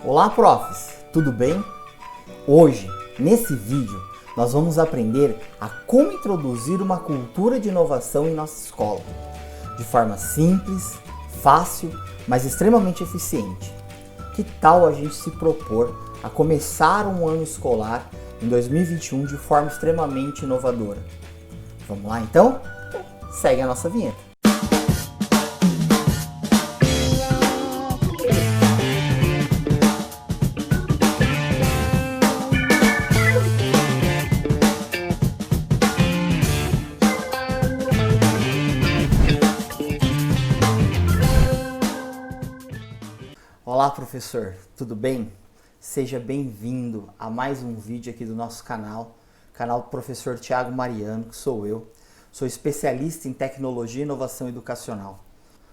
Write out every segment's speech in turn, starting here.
Olá, profs! Tudo bem? Hoje, nesse vídeo, nós vamos aprender a como introduzir uma cultura de inovação em nossa escola, de forma simples, fácil, mas extremamente eficiente. Que tal a gente se propor a começar um ano escolar em 2021 de forma extremamente inovadora? Vamos lá então? Segue a nossa vinheta. Olá, professor, tudo bem? Seja bem-vindo a mais um vídeo aqui do nosso canal do professor Thiago Mariano, que sou eu. Sou especialista em tecnologia e inovação educacional.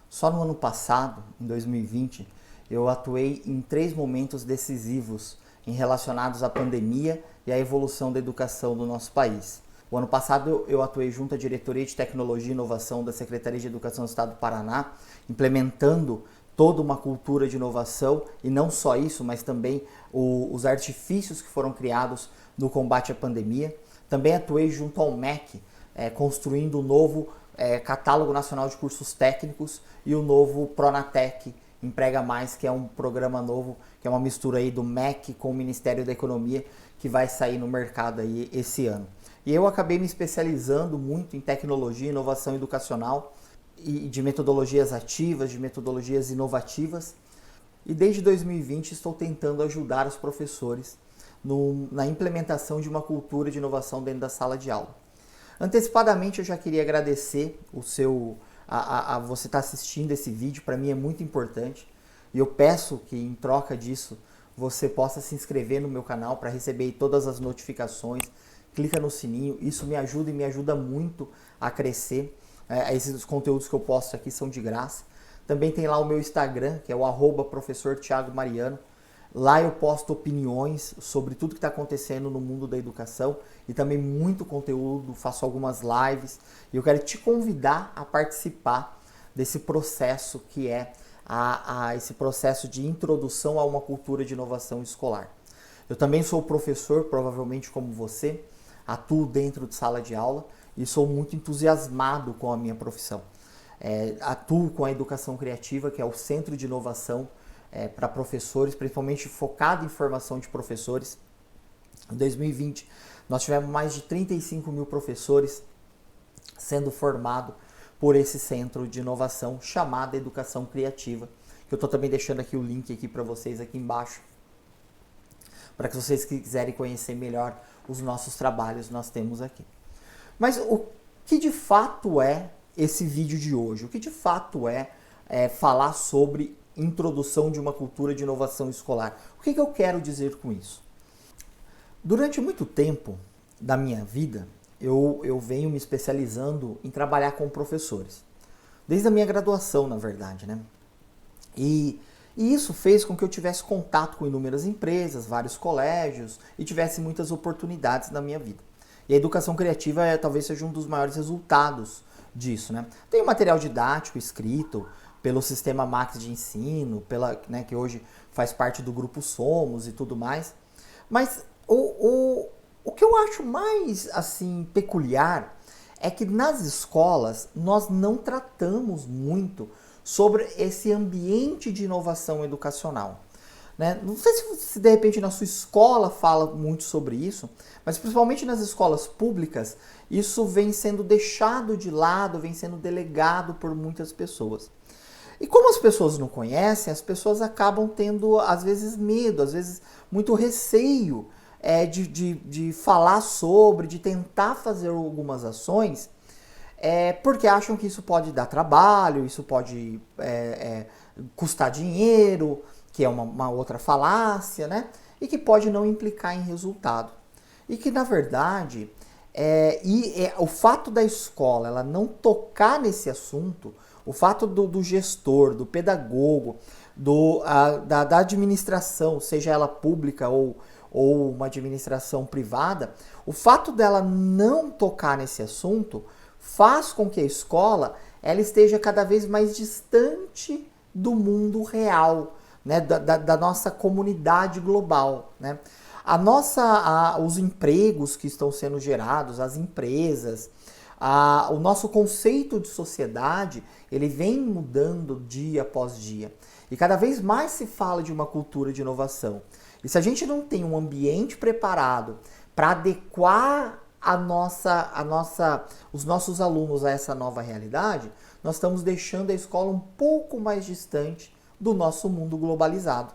Só no ano passado, em 2020, eu atuei em 3 momentos decisivos relacionados à pandemia e à evolução da educação do nosso país. O ano passado eu atuei junto à Diretoria de Tecnologia e Inovação da Secretaria de Educação do Estado do Paraná, implementando toda uma cultura de inovação, e não só isso, mas também os artifícios que foram criados no combate à pandemia. Também atuei junto ao MEC, construindo o novo Catálogo Nacional de Cursos Técnicos e o novo Pronatec Emprega Mais, que é um programa novo, que é uma mistura aí do MEC com o Ministério da Economia, que vai sair no mercado aí esse ano. E eu acabei me especializando muito em tecnologia e inovação educacional, e de metodologias ativas, de metodologias inovativas. E desde 2020 estou tentando ajudar os professores na implementação de uma cultura de inovação dentro da sala de aula. Antecipadamente eu já queria agradecer você estar assistindo esse vídeo, para mim é muito importante. E eu peço que em troca disso você possa se inscrever no meu canal para receber todas as notificações. Clica no sininho, isso me ajuda e me ajuda muito a crescer. Esses conteúdos que eu posto aqui são de graça. Também tem lá o meu Instagram, que é o @professor Thiago Mariano. Lá eu posto opiniões sobre tudo que está acontecendo no mundo da educação e também muito conteúdo, faço algumas lives. E eu quero te convidar a participar desse processo que é esse processo de introdução a uma cultura de inovação escolar. Eu também sou professor, provavelmente como você, atuo dentro de sala de aula e sou muito entusiasmado com a minha profissão. Atuo com a educação criativa, que é o centro de inovação para professores, principalmente focado em formação de professores. Em 2020, nós tivemos mais de 35 mil professores sendo formados por esse centro de inovação chamado Educação Criativa, que eu estou também deixando aqui o link aqui para vocês aqui embaixo, para que vocês quiserem conhecer melhor os nossos trabalhos nós temos aqui. Mas o que de fato é esse vídeo de hoje? O que de fato é falar sobre introdução de uma cultura de inovação escolar? O que eu quero dizer com isso? Durante muito tempo da minha vida, eu venho me especializando em trabalhar com professores. Desde a minha graduação, na verdade, né? E isso fez com que eu tivesse contato com inúmeras empresas, vários colégios e tivesse muitas oportunidades na minha vida. E a educação criativa talvez seja um dos maiores resultados disso, né? Tem o material didático escrito pelo Sistema Max de Ensino, que hoje faz parte do Grupo Somos e tudo mais. Mas o que eu acho mais assim peculiar é que nas escolas nós não tratamos muito sobre esse ambiente de inovação educacional. Não sei se de repente na sua escola fala muito sobre isso, mas principalmente nas escolas públicas, isso vem sendo deixado de lado, vem sendo delegado por muitas pessoas. E como as pessoas não conhecem, as pessoas acabam tendo, às vezes, medo, às vezes, muito receio de falar sobre, de tentar fazer algumas ações, porque acham que isso pode dar trabalho, isso pode custar dinheiro, que é uma outra falácia, né? E que pode não implicar em resultado. E que, na verdade, o fato da escola ela não tocar nesse assunto, o fato do gestor, do pedagogo, da administração, seja ela pública ou uma administração privada, o fato dela não tocar nesse assunto faz com que a escola ela esteja cada vez mais distante do mundo real, né, da nossa comunidade global, né? Os empregos que estão sendo gerados, as empresas, o nosso conceito de sociedade, ele vem mudando dia após dia. E cada vez mais se fala de uma cultura de inovação. E se a gente não tem um ambiente preparado para adequar os nossos alunos a essa nova realidade, nós estamos deixando a escola um pouco mais distante do nosso mundo globalizado.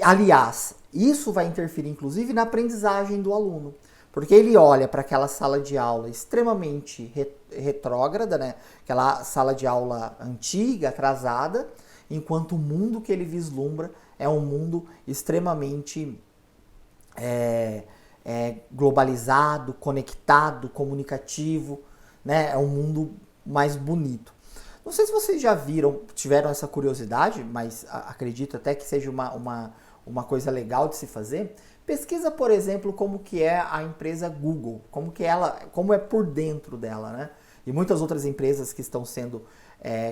Aliás, isso vai interferir inclusive na aprendizagem do aluno, porque ele olha para aquela sala de aula extremamente retrógrada, né? Aquela sala de aula antiga, atrasada, enquanto o mundo que ele vislumbra é um mundo extremamente globalizado, conectado, comunicativo, né? É um mundo mais bonito. Não sei se vocês já tiveram essa curiosidade, mas acredito até que seja uma coisa legal de se fazer. Pesquisa, por exemplo, como que é a empresa Google, como é por dentro dela, né? E muitas outras empresas que estão sendo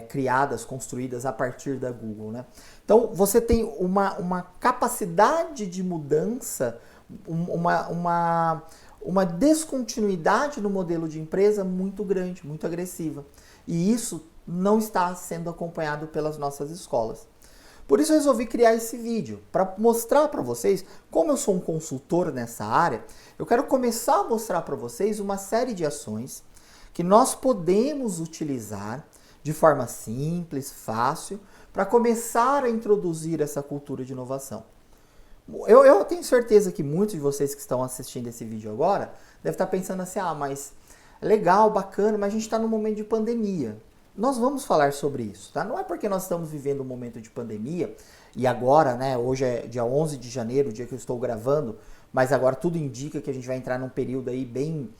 criadas, construídas a partir da Google, né? Então, você tem uma capacidade de mudança, uma descontinuidade no modelo de empresa muito grande, muito agressiva. E isso não está sendo acompanhado pelas nossas escolas. Por isso eu resolvi criar esse vídeo, para mostrar para vocês, como eu sou um consultor nessa área, eu quero começar a mostrar para vocês uma série de ações que nós podemos utilizar de forma simples, fácil, para começar a introduzir essa cultura de inovação. Eu tenho certeza que muitos de vocês que estão assistindo esse vídeo agora devem estar pensando assim, mas legal, bacana, mas a gente está num momento de pandemia. Nós vamos falar sobre isso, tá? Não é porque nós estamos vivendo um momento de pandemia, e agora, né, hoje é dia 11 de janeiro, o dia que eu estou gravando, mas agora tudo indica que a gente vai entrar num período aí bem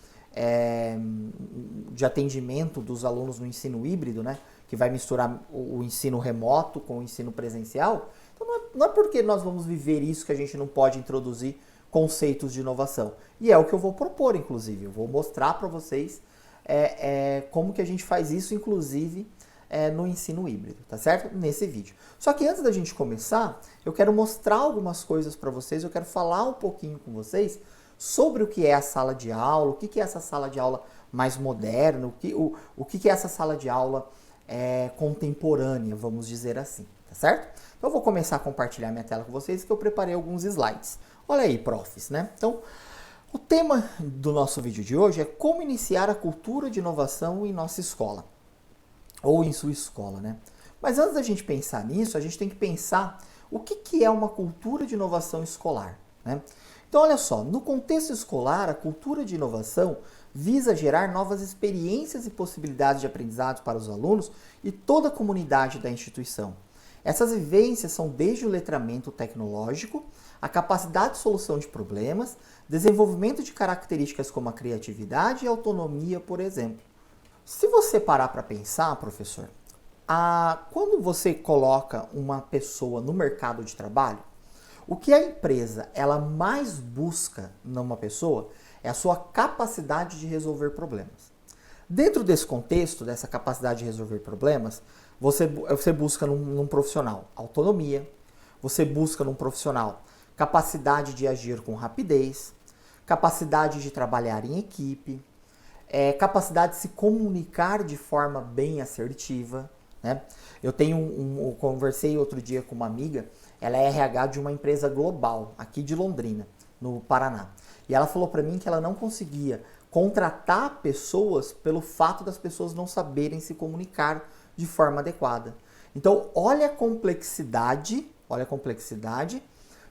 de atendimento dos alunos no ensino híbrido, né, que vai misturar o ensino remoto com o ensino presencial. Então não é porque nós vamos viver isso que a gente não pode introduzir conceitos de inovação. E é o que eu vou propor, inclusive. Eu vou mostrar para vocês como que a gente faz isso, inclusive, no ensino híbrido, tá certo? Nesse vídeo. Só que antes da gente começar, eu quero mostrar algumas coisas para vocês, eu quero falar um pouquinho com vocês sobre o que é a sala de aula, o que é essa sala de aula mais moderna, o que é essa sala de aula contemporânea, vamos dizer assim, tá certo? Então eu vou começar a compartilhar minha tela com vocês, que eu preparei alguns slides. Olha aí, profs, né? Então, o tema do nosso vídeo de hoje é como iniciar a cultura de inovação em nossa escola, ou em sua escola, né? Mas antes da gente pensar nisso, a gente tem que pensar o que é uma cultura de inovação escolar, né? Então, olha só, no contexto escolar, a cultura de inovação visa gerar novas experiências e possibilidades de aprendizado para os alunos e toda a comunidade da instituição. Essas vivências são desde o letramento tecnológico, a capacidade de solução de problemas, desenvolvimento de características como a criatividade e a autonomia, por exemplo. Se você parar para pensar, professor, quando você coloca uma pessoa no mercado de trabalho, o que a empresa ela mais busca numa pessoa é a sua capacidade de resolver problemas. Dentro desse contexto, dessa capacidade de resolver problemas, você busca num profissional autonomia, você busca num profissional capacidade de agir com rapidez, capacidade de trabalhar em equipe, capacidade de se comunicar de forma bem assertiva, né? Eu conversei outro dia com uma amiga, ela é RH de uma empresa global, aqui de Londrina, no Paraná. E ela falou para mim que ela não conseguia contratar pessoas pelo fato das pessoas não saberem se comunicar de forma adequada. Então, olha a complexidade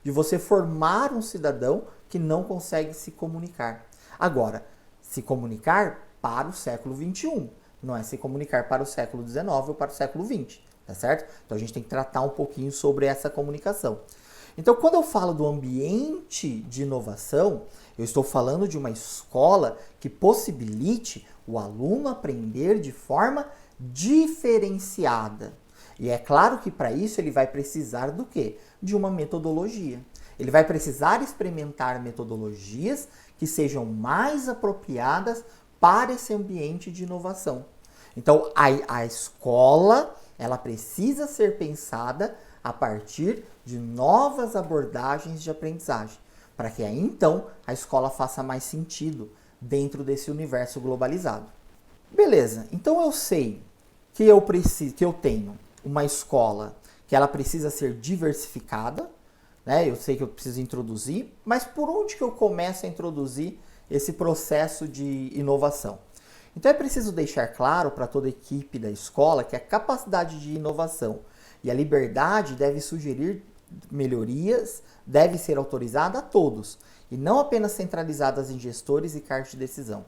de você formar um cidadão que não consegue se comunicar. Agora, se comunicar para o século XXI, não é se comunicar para o século XIX ou para o século XX, tá certo? Então a gente tem que tratar um pouquinho sobre essa comunicação. Então, quando eu falo do ambiente de inovação, eu estou falando de uma escola que possibilite o aluno aprender de forma diferenciada. E é claro que para isso ele vai precisar do quê? De uma metodologia. Ele vai precisar experimentar metodologias que sejam mais apropriadas para esse ambiente de inovação. Então, a escola, ela precisa ser pensada a partir de novas abordagens de aprendizagem, para que aí então a escola faça mais sentido dentro desse universo globalizado. Beleza, então eu sei que eu tenho uma escola que ela precisa ser diversificada, né? Eu sei que eu preciso introduzir, mas por onde que eu começo a introduzir esse processo de inovação? Então é preciso deixar claro para toda a equipe da escola que a capacidade de inovação e a liberdade deve sugerir melhorias, deve ser autorizada a todos, e não apenas centralizadas em gestores e cargos de decisão.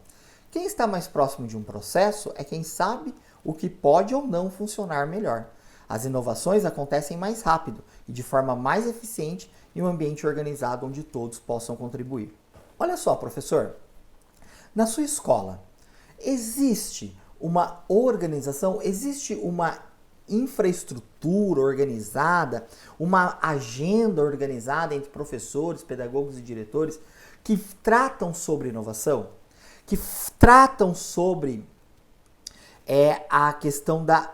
Quem está mais próximo de um processo é quem sabe o que pode ou não funcionar melhor. As inovações acontecem mais rápido e de forma mais eficiente em um ambiente organizado onde todos possam contribuir. Olha só, professor, na sua escola, existe uma organização, existe uma infraestrutura organizada, uma agenda organizada entre professores, pedagogos e diretores que tratam sobre inovação, que tratam sobre a questão da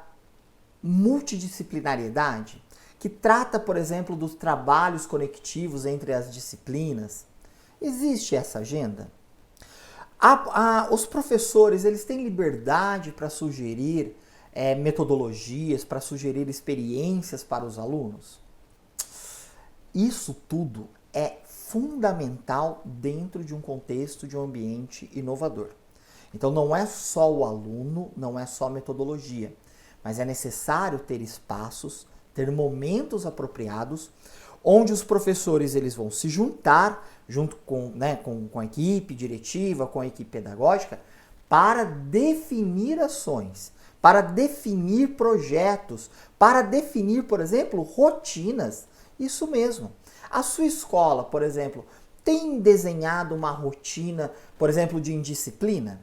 multidisciplinariedade, que trata, por exemplo, dos trabalhos conectivos entre as disciplinas. Existe essa agenda? Os professores, eles têm liberdade para sugerir metodologias, para sugerir experiências para os alunos? Isso tudo é fundamental dentro de um contexto de um ambiente inovador. Então não é só o aluno, não é só a metodologia, mas é necessário ter espaços, ter momentos apropriados, onde os professores eles vão se juntar, junto com a equipe diretiva, com a equipe pedagógica, para definir ações, para definir projetos, para definir, por exemplo, rotinas. Isso mesmo. A sua escola, por exemplo, tem desenhado uma rotina, por exemplo, de indisciplina?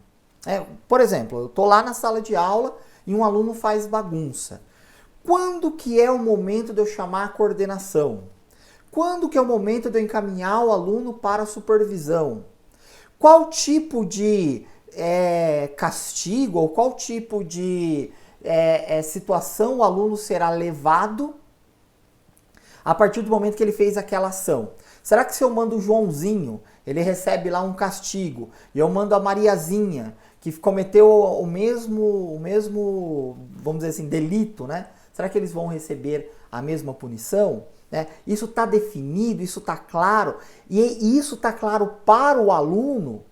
Por exemplo, eu estou lá na sala de aula e um aluno faz bagunça. Quando que é o momento de eu chamar a coordenação? Quando que é o momento de eu encaminhar o aluno para a supervisão? Qual tipo de castigo ou qual tipo de situação o aluno será levado a partir do momento que ele fez aquela ação? Será que se eu mando o Joãozinho, ele recebe lá um castigo, e eu mando a Mariazinha, que cometeu o mesmo, vamos dizer assim, delito, né? Será que eles vão receber a mesma punição? Isso está definido, isso está claro, e isso está claro para o aluno.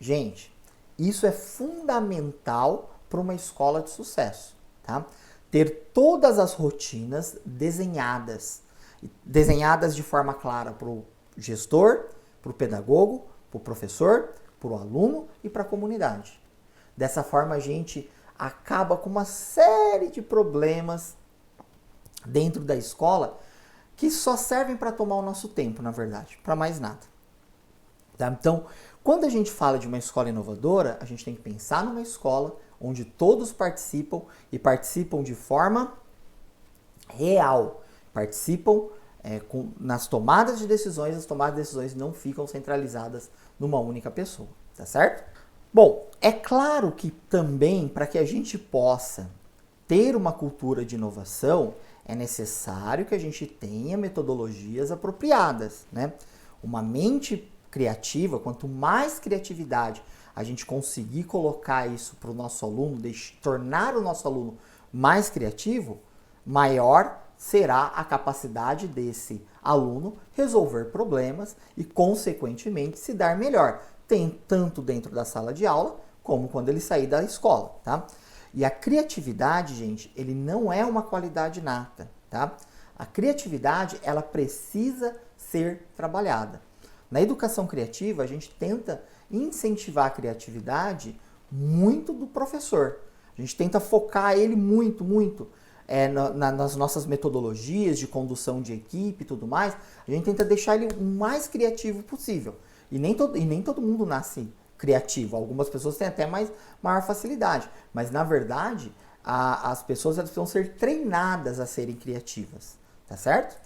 Gente, isso é fundamental para uma escola de sucesso, tá? Ter todas as rotinas desenhadas de forma clara para o gestor, para o pedagogo, para o professor, para o aluno e para a comunidade. Dessa forma a gente acaba com uma série de problemas dentro da escola que só servem para tomar o nosso tempo, na verdade, para mais nada. Tá? Então, quando a gente fala de uma escola inovadora, a gente tem que pensar numa escola onde todos participam e participam de forma real, participam nas tomadas de decisões, as tomadas de decisões não ficam centralizadas numa única pessoa, tá certo? Bom, é claro que também para que a gente possa ter uma cultura de inovação, é necessário que a gente tenha metodologias apropriadas, né? Uma mente criativa, quanto mais criatividade a gente conseguir colocar isso para o nosso aluno, tornar o nosso aluno mais criativo, maior será a capacidade desse aluno resolver problemas e, consequentemente, se dar melhor, tanto dentro da sala de aula, como quando ele sair da escola, tá? E a criatividade, gente, ele não é uma qualidade nata, tá? A criatividade, ela precisa ser trabalhada. Na educação criativa, a gente tenta incentivar a criatividade muito do professor. A gente tenta focar ele muito nas nossas metodologias de condução de equipe e tudo mais. A gente tenta deixar ele o mais criativo possível. E nem todo mundo nasce criativo. Algumas pessoas têm até maior facilidade. Mas, na verdade, as pessoas elas precisam ser treinadas a serem criativas. Tá certo?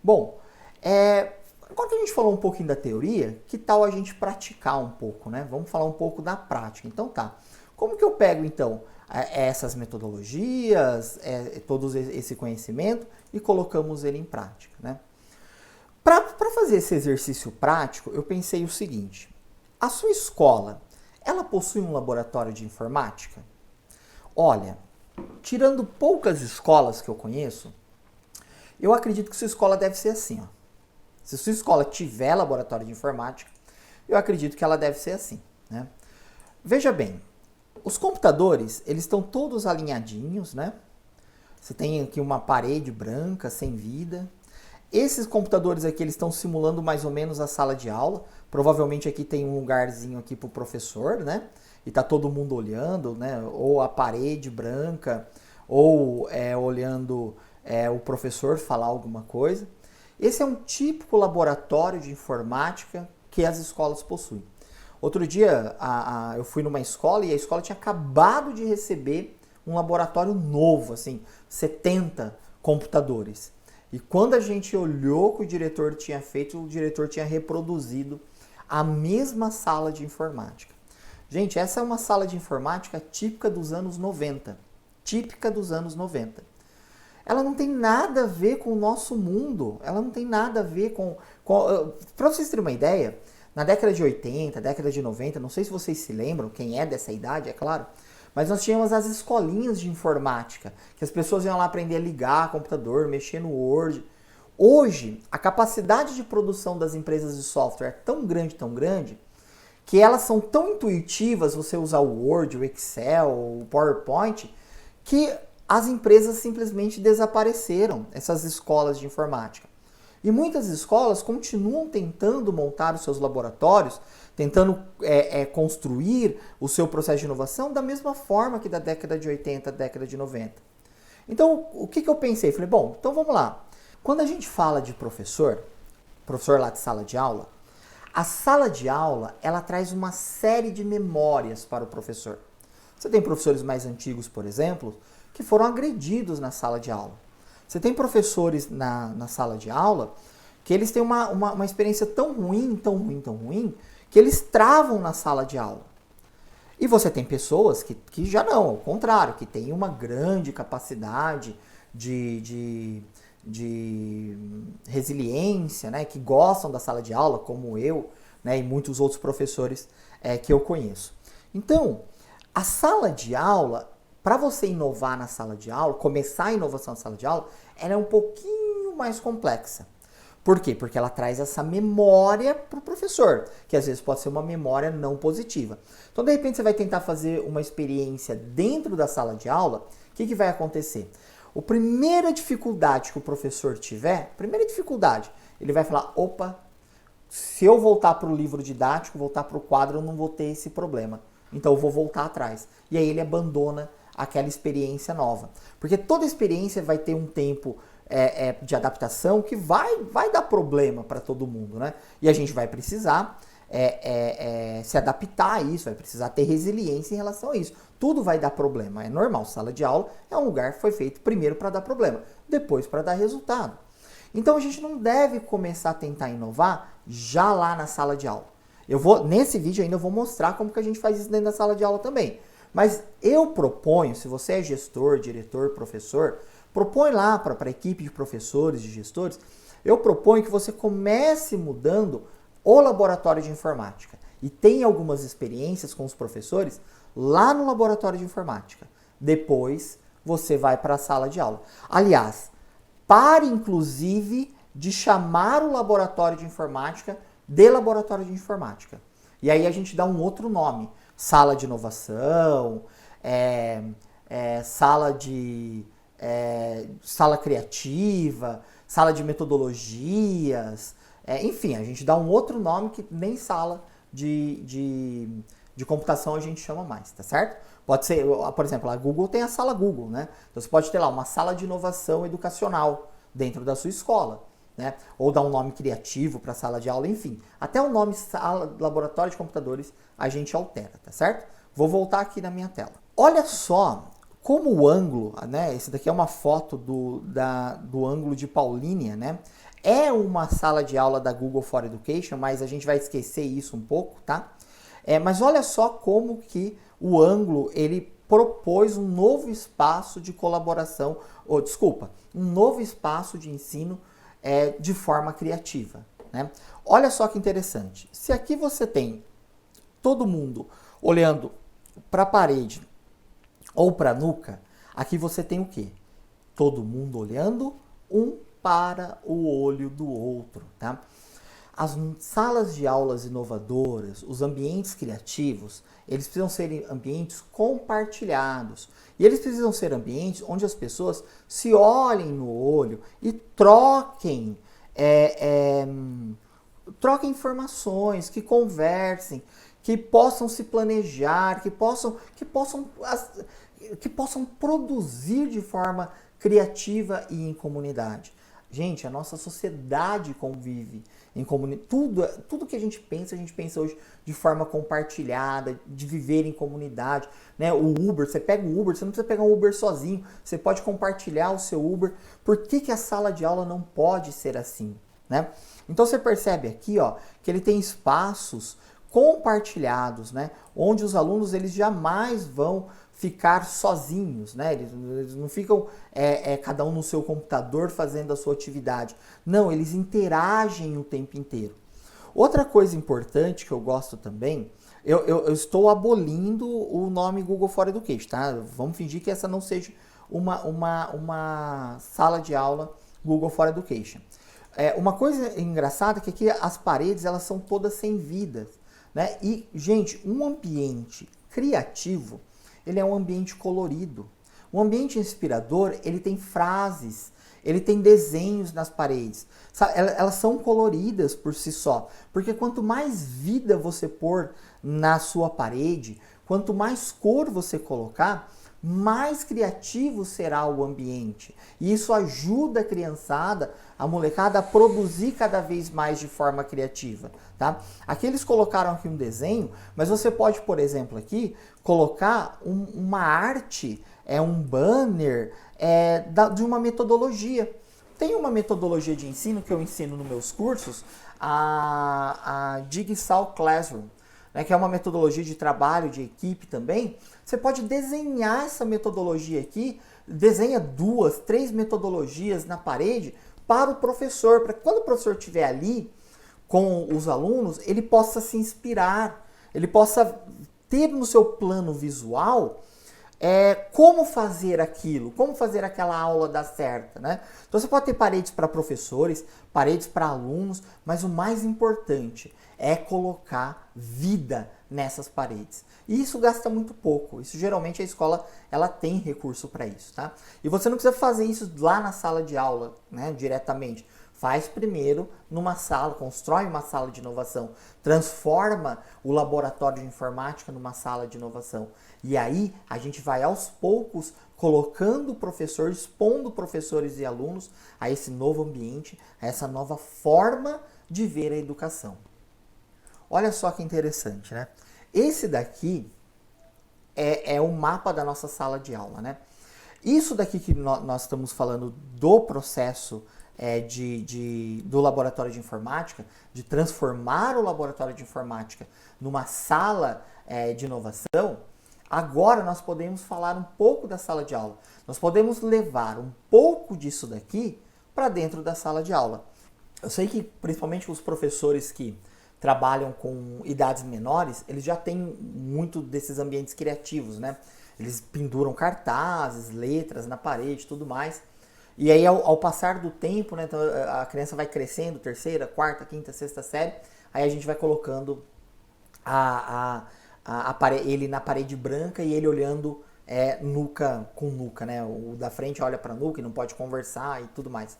Bom, agora que a gente falou um pouquinho da teoria, que tal a gente praticar um pouco, né? Vamos falar um pouco da prática. Então tá, Como que eu pego, então, essas metodologias, todo esse conhecimento e colocamos ele em prática, né? Para fazer esse exercício prático, eu pensei o seguinte: a sua escola, ela possui um laboratório de informática? Olha, tirando poucas escolas que eu conheço, eu acredito que sua escola deve ser assim, ó. Se sua escola tiver laboratório de informática, eu acredito que ela deve ser assim, né? Veja bem, os computadores, eles estão todos alinhadinhos, né? Você tem aqui uma parede branca, sem vida. Esses computadores aqui, eles estão simulando mais ou menos a sala de aula. Provavelmente aqui tem um lugarzinho aqui para o professor, né? E tá todo mundo olhando, né? Ou a parede branca, ou olhando o professor falar alguma coisa. Esse é um típico laboratório de informática que as escolas possuem. Outro dia eu fui numa escola e a escola tinha acabado de receber um laboratório novo, assim, 70 computadores. E quando a gente olhou o que o diretor tinha feito, o diretor tinha reproduzido a mesma sala de informática. Gente, essa é uma sala de informática típica dos anos 90. Típica dos anos 90. Ela não tem nada a ver com o nosso mundo. Ela não tem nada a ver com... Para vocês terem uma ideia, na década de 80, década de 90, não sei se vocês se lembram, quem é dessa idade, é claro, mas nós tínhamos as escolinhas de informática, que as pessoas iam lá aprender a ligar computador, mexer no Word. Hoje, a capacidade de produção das empresas de software é tão grande, que elas são tão intuitivas, você usar o Word, o Excel, o PowerPoint, que as empresas simplesmente desapareceram, essas escolas de informática. E muitas escolas continuam tentando montar os seus laboratórios, tentando construir o seu processo de inovação da mesma forma que da década de 80, década de 90. Então, o que eu pensei? Falei, bom, então vamos lá. Quando a gente fala de professor lá de sala de aula, a sala de aula, ela traz uma série de memórias para o professor. Você tem professores mais antigos, por exemplo, que foram agredidos na sala de aula. Você tem professores na sala de aula que eles têm uma experiência tão ruim, que eles travam na sala de aula. E você tem pessoas que já não, ao contrário, que têm uma grande capacidade de resiliência, né, que gostam da sala de aula, como eu, né, e muitos outros professores que eu conheço. Então, a sala de aula, para você inovar na sala de aula, começar a inovação na sala de aula, ela é um pouquinho mais complexa. Por quê? Porque ela traz essa memória para o professor, que às vezes pode ser uma memória não positiva. Então, de repente, você vai tentar fazer uma experiência dentro da sala de aula, o que vai acontecer? A primeira dificuldade que o professor tiver, ele vai falar, opa, se eu voltar para o livro didático, voltar para o quadro, eu não vou ter esse problema. Então, eu vou voltar atrás. E aí ele abandona aquela experiência nova. Porque toda experiência vai ter um tempo de adaptação que vai dar problema para todo mundo, né? E a gente vai precisar se adaptar a isso, vai precisar ter resiliência em relação a isso. Tudo vai dar problema, é normal. Sala de aula é um lugar que foi feito primeiro para dar problema, depois para dar resultado. Então a gente não deve começar a tentar inovar já lá na sala de aula. Nesse vídeo ainda eu vou mostrar como que a gente faz isso dentro da sala de aula também. Mas eu proponho, se você é gestor, diretor, professor, propõe lá para a equipe de professores, de gestores, eu proponho que você comece mudando o laboratório de informática e tenha algumas experiências com os professores lá no laboratório de informática. Depois você vai para a sala de aula. Aliás, pare inclusive de chamar o laboratório de informática de laboratório de informática. E aí a gente dá um outro nome. Sala de inovação, sala criativa, sala de metodologias, enfim, a gente dá um outro nome que nem sala de computação a gente chama mais, tá certo? Pode ser, por exemplo, a Google tem a sala Google, né? Então você pode ter lá uma sala de inovação educacional dentro da sua escola, né? Ou dar um nome criativo para a sala de aula, enfim. Até o nome laboratório de computadores a gente altera, tá certo? Vou voltar aqui na minha tela. Olha só como o ângulo, né? Esse daqui é uma foto do ângulo de Paulínia, né? É uma sala de aula da Google for Education, mas a gente vai esquecer isso um pouco, tá? Mas olha só como que o ângulo, ele propôs um novo espaço de colaboração, ou desculpa, um novo espaço de ensino de forma criativa, né? Olha só que interessante. Se aqui você tem todo mundo olhando para a parede ou para a nuca, aqui você tem o quê? Todo mundo olhando um para o olho do outro, tá? As salas de aulas inovadoras, os ambientes criativos, eles precisam ser ambientes compartilhados. E eles precisam ser ambientes onde as pessoas se olhem no olho e troquem, troquem informações, que conversem, que possam se planejar, que possam produzir de forma criativa e em comunidade. Gente, a nossa sociedade convive em comunidade. Tudo que a gente pensa hoje de forma compartilhada, de viver em comunidade, né? O Uber, você pega o Uber, você não precisa pegar um Uber sozinho, você pode compartilhar o seu Uber. Por que a sala de aula não pode ser assim, né? Então você percebe aqui, ó, que ele tem espaços compartilhados, né? Onde os alunos eles jamais vão ficar sozinhos, né? Eles não ficam cada um no seu computador fazendo a sua atividade. Não, eles interagem o tempo inteiro. Outra coisa importante que eu gosto também, eu estou abolindo o nome Google for Education, tá? Vamos fingir que essa não seja uma sala de aula Google for Education. Uma coisa engraçada é que aqui as paredes elas são todas sem vidas, né? E, gente, um ambiente criativo, ele é um ambiente colorido. Um ambiente inspirador, ele tem frases, ele tem desenhos nas paredes. Sabe? Elas são coloridas por si só. Porque quanto mais vida você pôr na sua parede, quanto mais cor você colocar, mais criativo será o ambiente. E isso ajuda a criançada, a molecada, a produzir cada vez mais de forma criativa, tá? Aqui eles colocaram aqui um desenho, mas você pode, por exemplo, aqui, colocar uma arte, um banner de uma metodologia. Tem uma metodologia de ensino que eu ensino nos meus cursos, a Jigsaw Classroom, né, que é uma metodologia de trabalho, de equipe também. Você pode desenhar essa metodologia aqui, desenha 2, 3 metodologias na parede para o professor, para quando o professor estiver ali com os alunos, ele possa se inspirar, ele possa ter no seu plano visual como fazer aquilo, como fazer aquela aula dar certo, né? Então você pode ter paredes para professores, paredes para alunos, mas o mais importante é colocar vida nessas paredes. E isso gasta muito pouco. Isso geralmente a escola ela tem recurso para isso, tá? E você não precisa fazer isso lá na sala de aula, né, diretamente. Faz primeiro numa sala, constrói uma sala de inovação, transforma o laboratório de informática numa sala de inovação. E aí a gente vai aos poucos colocando o professor, expondo professores e alunos a esse novo ambiente, a essa nova forma de ver a educação. Olha só que interessante, né? Esse daqui é o mapa da nossa sala de aula, né? Isso daqui que nós estamos falando do processo do laboratório de informática, de transformar o laboratório de informática numa sala de inovação, agora nós podemos falar um pouco da sala de aula. Nós podemos levar um pouco disso daqui para dentro da sala de aula. Eu sei que principalmente os professores que trabalham com idades menores, eles já têm muito desses ambientes criativos, né? Eles penduram cartazes, letras na parede, tudo mais. E aí, ao passar do tempo, né, então a criança vai crescendo, terceira, quarta, quinta, sexta série, aí a gente vai colocando ele na parede branca e ele olhando nuca com nuca, né? O da frente olha para a nuca e não pode conversar e tudo mais.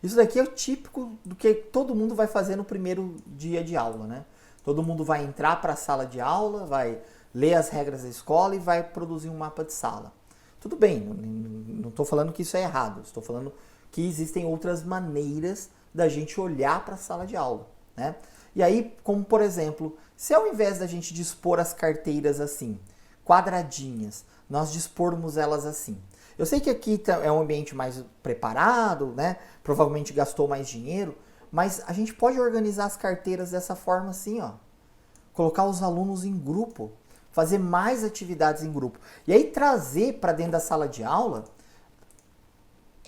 Isso daqui é o típico do que todo mundo vai fazer no primeiro dia de aula, né? Todo mundo vai entrar para a sala de aula, vai ler as regras da escola e vai produzir um mapa de sala. Tudo bem, não estou falando que isso é errado, estou falando que existem outras maneiras da gente olhar para a sala de aula, né? E aí, como por exemplo, se ao invés da gente dispor as carteiras assim, quadradinhas, nós dispormos elas assim. Eu sei que aqui é um ambiente mais preparado, né? Provavelmente gastou mais dinheiro, mas a gente pode organizar as carteiras dessa forma assim, ó. colocar os alunos em grupo, fazer mais atividades em grupo. E aí trazer para dentro da sala de aula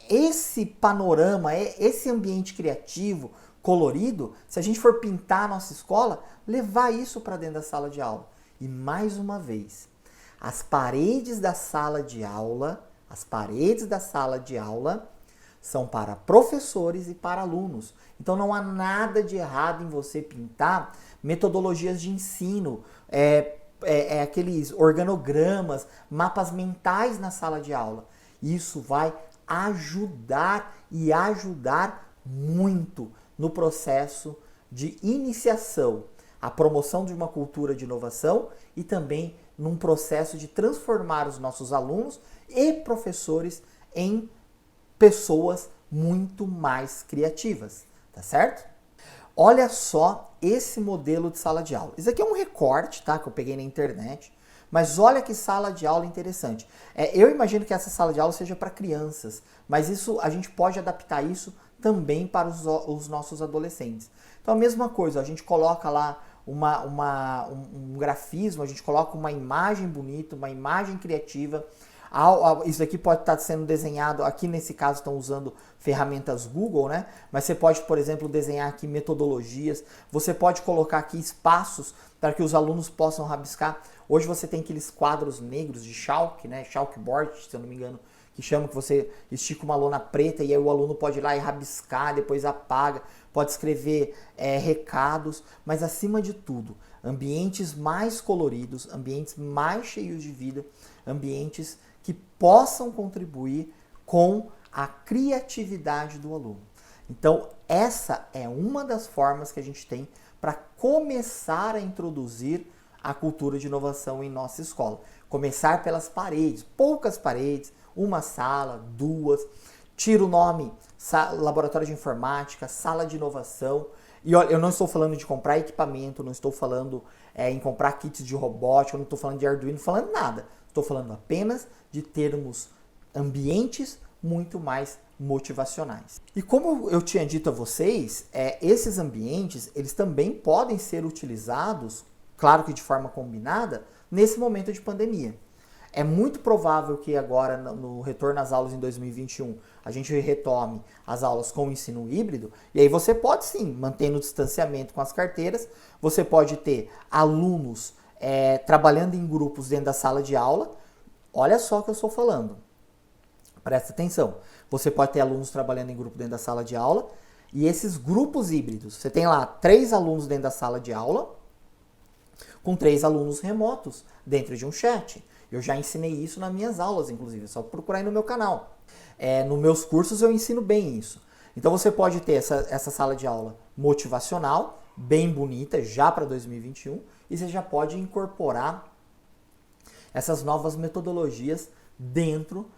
esse panorama, esse ambiente criativo, colorido, se a gente for pintar a nossa escola, levar isso para dentro da sala de aula. E mais uma vez, as paredes da sala de aula são para professores e para alunos. Então não há nada de errado em você pintar metodologias de ensino, aqueles organogramas, mapas mentais na sala de aula. Isso vai ajudar e ajudar muito no processo de iniciação, a promoção de uma cultura de inovação e também num processo de transformar os nossos alunos e professores em pessoas muito mais criativas, tá certo? Olha só esse modelo de sala de aula. Isso aqui é um recorte, tá? Que eu peguei na internet. Mas olha que sala de aula interessante. Eu imagino que essa sala de aula seja para crianças, mas isso a gente pode adaptar isso também para os nossos adolescentes. Então a mesma coisa, a gente coloca lá um grafismo, a gente coloca uma imagem bonita, uma imagem criativa. Isso aqui pode estar sendo desenhado, aqui nesse caso estão usando ferramentas Google, né? Mas você pode, por exemplo, desenhar aqui metodologias, você pode colocar aqui espaços para que os alunos possam rabiscar. Hoje você tem aqueles quadros negros de chalk, né? Chalkboard, se eu não me engano, que chama, que você estica uma lona preta e aí o aluno pode ir lá e rabiscar, depois apaga, pode escrever recados, mas acima de tudo, ambientes mais coloridos, ambientes mais cheios de vida, ambientes que possam contribuir com a criatividade do aluno. Então, essa é uma das formas que a gente tem para começar a introduzir a cultura de inovação em nossa escola. Começar pelas paredes, poucas paredes, uma sala, duas, tira o nome laboratório de informática, sala de inovação. E olha, eu não estou falando de comprar equipamento, não estou falando em comprar kits de robótica, não estou falando de Arduino, não estou falando nada. Estou falando apenas de termos ambientes muito mais motivacionais. E como eu tinha dito a vocês, esses ambientes, eles também podem ser utilizados, claro que de forma combinada, nesse momento de pandemia. É muito provável que agora, no retorno às aulas em 2021, a gente retome as aulas com o ensino híbrido, e aí você pode sim, mantendo o distanciamento com as carteiras, você pode ter alunos trabalhando em grupos dentro da sala de aula. Olha só o que eu estou falando. Presta atenção. Você pode ter alunos trabalhando em grupo dentro da sala de aula, e esses grupos híbridos, você tem lá 3 alunos dentro da sala de aula, com 3 alunos remotos dentro de um chat. Eu já ensinei isso nas minhas aulas, inclusive, é só procurar aí no meu canal. Nos meus cursos eu ensino bem isso. Então você pode ter essa sala de aula motivacional, bem bonita, já para 2021, e você já pode incorporar essas novas metodologias dentro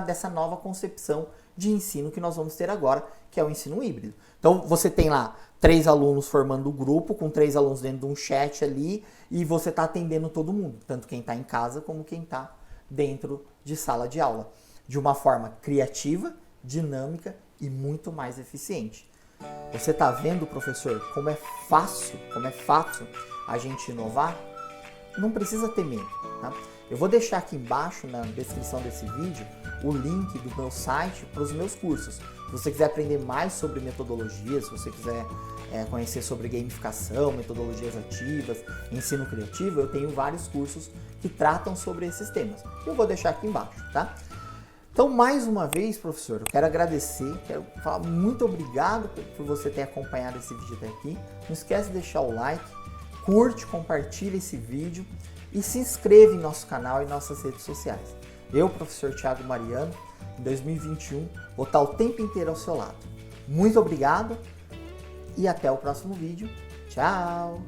dessa nova concepção de ensino que nós vamos ter agora, que é o ensino híbrido. Então você tem lá 3 alunos formando o grupo, com 3 alunos dentro de um chat ali, e você está atendendo todo mundo, tanto quem está em casa como quem está dentro de sala de aula, de uma forma criativa, dinâmica e muito mais eficiente. Você está vendo, professor, como é fácil a gente inovar? Não precisa ter medo, tá? Eu vou deixar aqui embaixo na descrição desse vídeo o link do meu site para os meus cursos. Se você quiser aprender mais sobre metodologias, se você quiser conhecer sobre gamificação, metodologias ativas, ensino criativo, eu tenho vários cursos que tratam sobre esses temas. Eu vou deixar aqui embaixo, tá? Então, mais uma vez, professor, eu quero agradecer, quero falar muito obrigado por você ter acompanhado esse vídeo até aqui. Não esquece de deixar o like, curte, compartilha esse vídeo e se inscreva em nosso canal e nossas redes sociais. Eu, professor Thiago Mariano, em 2021, vou estar o tempo inteiro ao seu lado. Muito obrigado e até o próximo vídeo. Tchau!